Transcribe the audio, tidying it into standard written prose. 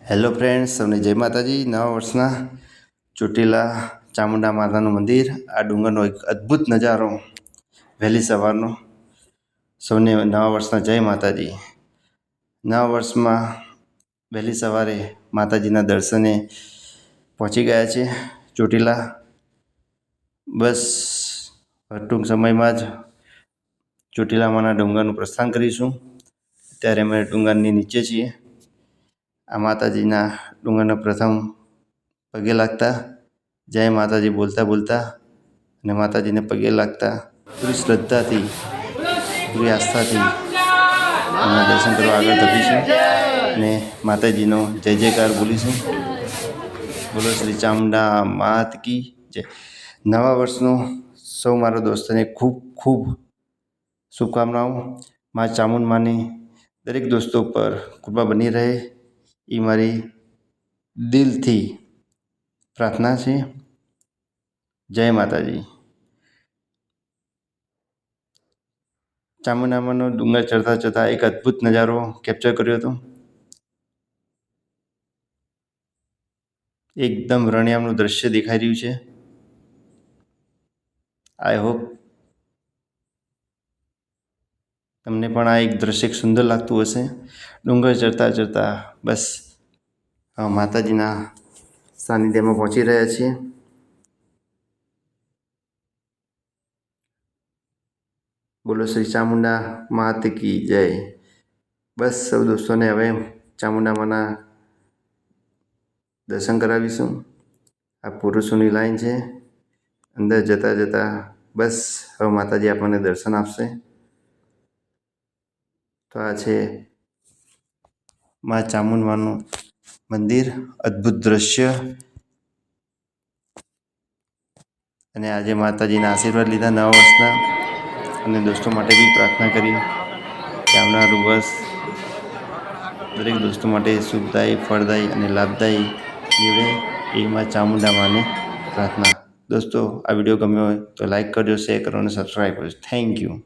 Hello friends, સૌને જય માતાજી। નવા વર્ષના ચોટીલા ચામુંડા માતાનું મંદિર, આ ડુંગરનો એક અદ્ભુત નજારો વહેલી સવારનો। સૌને નવા વર્ષના જય માતાજી। નવા વર્ષમાં વહેલી સવારે માતાજીના દર્શને પહોંચી ગયા છે ચોટીલા। બસ ટૂંક સમયમાં જ ચોટીલામાંના ડુંગરનું પ્રસ્થાન કરીશું। અત્યારે અમે ડુંગરની નીચે છીએ। આ માતાજીના ડુંગરના પ્રથમ પગે લાગતા જય માતાજી બોલતા બોલતા અને માતાજીને પગે લાગતા પૂરી શ્રદ્ધાથી, પૂરી આસ્થાથી એમના દર્શન કરવા આગળ ધપીશું અને માતાજીનો જય જયકાર બોલીશું। બોલો શ્રી ચામુંડા માત કી જય। નવા વર્ષનો સૌ મારા દોસ્તોને ખૂબ ખૂબ શુભકામનાઓ। મા ચામુંડમાની દરેક દોસ્તો પર કૃપા બની રહે એ મારી દિલથી પ્રાર્થના છે। જય માતાજી। ચામુંડામાંનો ડુંગર ચડતા ચડતા એક અદ્ભુત નજારો કેપ્ચર કર્યો હતો। એકદમ રણિયામણું દ્રશ્ય દેખાઈ રહ્યું છે। આઈ હોપ તમને પણ આ એક દ્રશ્ય સુંદર લાગતું હશે। ડુંગર ચડતા ચડતા બસ માતાજીના સાનિધ્યમાં પહોંચી રહ્યા છીએ। બોલો શ્રી ચામુંડા માત કી જય। બસ સૌ દોસ્તોને હવે ચામુંડામાંના દર્શન કરાવીશું। આ પુરુષોની લાઈન છે। અંદર જતાં જતાં બસ હવે માતાજી આપણને દર્શન આપશે। તો આ છે મા ચામુંડમાનું મંદિર, અદ્ભુત દ્રશ્ય। અને આજે માતાજીના આશીર્વાદ લીધા નવા વર્ષના, અને દોસ્તો માટે બી પ્રાર્થના કરી કે આવનારું વર્ષ દરેક દોસ્તો માટે શુભદાયી, ફળદાયી અને લાભદાયી નીવડે એ મા ચામુંડા માને પ્રાર્થના। દોસ્તો, આ વિડીયો ગમ્યો હોય તો લાઈક કરજો, શેર કરો અને સબસ્ક્રાઈબ કરજો। Thank you.